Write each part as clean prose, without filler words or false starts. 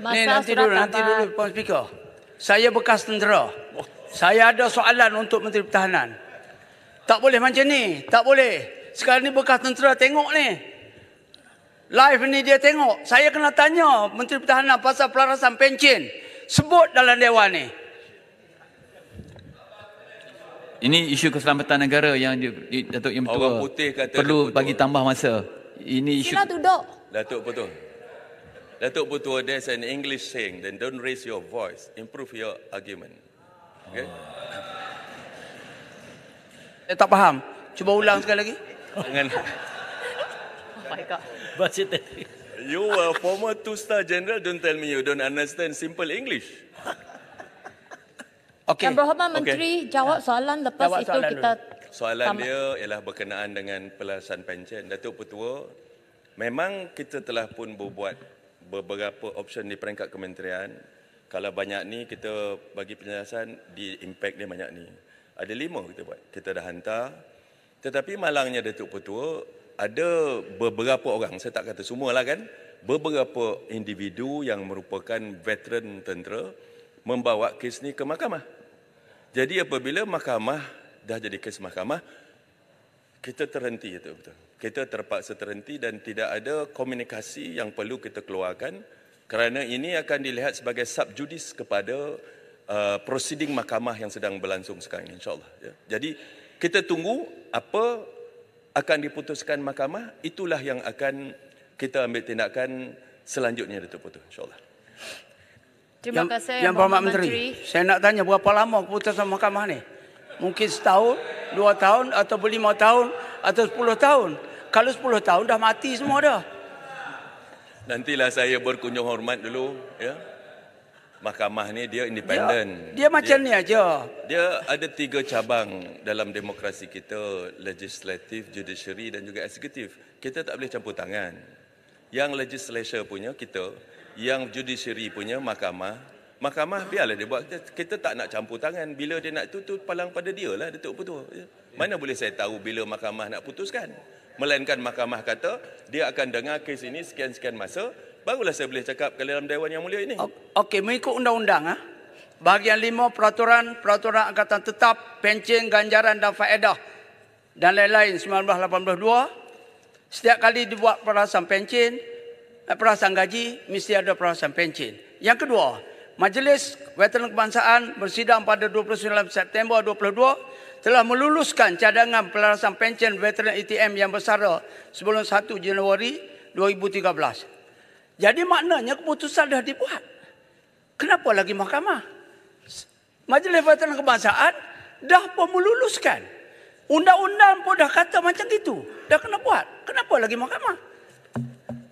Masa nanti surat dulu, khabar. Puan Speaker. Saya bekas tentera. Saya ada soalan untuk Menteri Pertahanan. Tak boleh macam ni. Tak boleh. Sekarang ni bekas tentera tengok ni. Live ni dia tengok. Saya kena tanya Menteri Pertahanan pasal pelarasan pencen. Sebut dalam Dewan ni. Ini isu keselamatan negara yang Datuk Yang Bertua Orang Putih kata perlu Datuk bagi tambah masa. Ini isu. Sila duduk. Datuk Petua, there's an English saying, then don't raise your voice, improve your argument. Okay? Saya tak faham. Cuba ulang sekali lagi. Dengan Oh my God. Baca tadi. you are former two-star general, don't tell me you don't understand simple English. Okey. Yang Berhormat Menteri jawab soalan lepas Jawab itu soalan kita Soalan tamat. dia ialah berkenaan dengan pelarasan pencen. Datuk Petua, memang kita telah pun berbuat beberapa option di peringkat kementerian. Kalau banyak ni kita bagi penjelasan, di impact dia banyak ni. Ada 5 kita buat. Kita dah hantar. Tetapi malangnya Datuk Petua, ada beberapa orang, saya tak kata semualah kan, beberapa individu yang merupakan veteran tentera membawa kes ni ke mahkamah. Jadi apabila mahkamah dah jadi kes mahkamah, kita terhenti itu betul. Kita terpaksa terhenti dan tidak ada komunikasi yang perlu kita keluarkan kerana ini akan dilihat sebagai subjudis kepada prosiding mahkamah yang sedang berlangsung sekarang ini, insyaAllah. Ya. Jadi kita tunggu apa akan diputuskan mahkamah, itulah yang akan kita ambil tindakan selanjutnya, Datuk Petua, insyaAllah. Terima kasih Yang Berhormat Menteri. Saya nak tanya berapa lama keputusan mahkamah ni? Mungkin setahun, 2 tahun, atau 5 tahun, atau 10 tahun. Kalau 10 tahun dah mati semua dah. Nantilah saya berkunjung hormat dulu. Ya. Mahkamah ni dia independen. Dia macam ni aja. Dia ada 3 cabang dalam demokrasi kita, legislatif, judiciary dan juga eksekutif. Kita tak boleh campur tangan. Yang legislature punya kita, yang judiciary punya mahkamah. Mahkamah biarlah dia buat. Kita tak nak campur tangan. Bila dia nak tu palang pada dia lah, Datuk Petua. Mana boleh saya tahu bila mahkamah nak putuskan. Melainkan mahkamah kata, dia akan dengar kes ini sekian-sekian masa, barulah saya boleh cakap ke dalam Dewan Yang Mulia ini. Okey, mengikut undang-undang. Bahagian 5 peraturan angkatan tetap, pencen, ganjaran dan faedah dan lain-lain 1982. Setiap kali dibuat pelarasan pencen, pelarasan gaji, mesti ada pelarasan pencen. Yang kedua, Majlis Veteran Kebangsaan bersidang pada 29 September 2022 telah meluluskan cadangan pelarasan pencen veteran ATM yang bersara sebelum 1 Januari 2013. Jadi maknanya keputusan dah dibuat. Kenapa lagi mahkamah? Majlis Veteran Kebangsaan dah pun meluluskan. Undang-undang pun dah kata macam itu. Dah kena buat. Kenapa lagi mahkamah?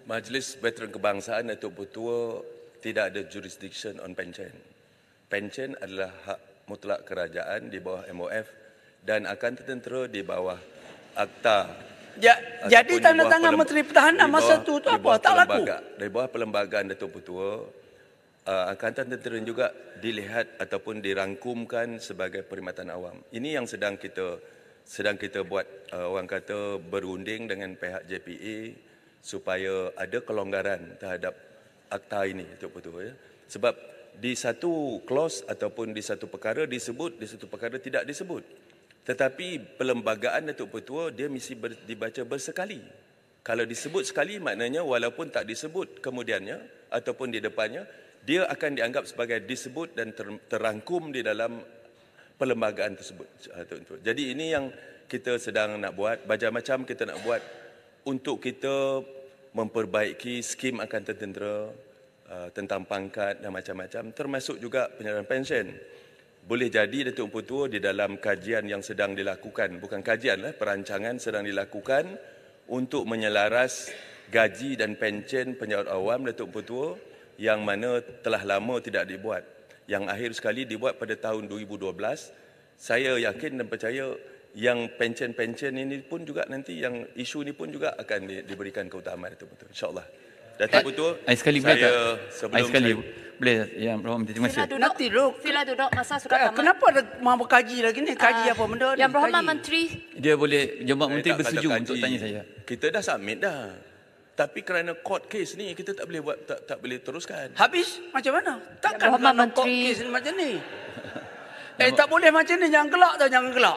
Majlis Veteran Kebangsaan Datuk Petua tidak ada jurisdiction on pencen. Pencen adalah hak mutlak kerajaan di bawah MOF dan akan tertera di bawah akta. Jadi tanda tangan Menteri Pertahanan masa tu apa? Tak laku. Dari bawah perlembagaan Datuk Petua, Angkatan Tentera juga dilihat ataupun dirangkumkan sebagai perkhidmatan awam. Ini yang sedang kita buat, orang kata berunding dengan pihak JPA supaya ada kelonggaran terhadap akta ini, Datuk Petua. Ya. Sebab di satu clause ataupun di satu perkara disebut, di satu perkara tidak disebut. Tetapi perlembagaan Datuk Petua dia mesti dibaca bersekali. Kalau disebut sekali maknanya walaupun tak disebut kemudiannya ataupun di depannya, dia akan dianggap sebagai disebut dan terangkum di dalam perlembagaan tersebut. Jadi ini yang kita sedang nak buat, macam-macam kita nak buat untuk kita memperbaiki skim angkatan tentera tentang pangkat dan macam-macam, termasuk juga penyaluran pension. Boleh jadi Datuk Petua di dalam kajian yang sedang dilakukan, bukan kajian lah, perancangan sedang dilakukan untuk menyelaras gaji dan pencen pejabat awam Datuk Petua yang mana telah lama tidak dibuat. Yang akhir sekali dibuat pada tahun 2012. Saya yakin dan percaya yang pencen-pencen ini pun juga nanti, yang isu ini pun juga akan diberikan keutamaan Datuk Petua, insyaAllah. Datuk Petua, saya sebelum saya... Boleh, ya, terima kasih. Nanti dulu. Sila duduk, masa sudah tamat. Kenapa mahu berkaji lagi ni? Kaji apa benda ni? Yang Berhormat Menteri. Dia boleh, Jemaah Menteri bersetuju untuk tanya saya. Kita dah submit dah. Tapi kerana court case ni kita tak boleh buat, tak boleh teruskan. Habis macam mana? Takkan Muhammad kerana court Menteri- case ni macam ni. Tak boleh macam ni, jangan gelak tau, jangan gelak.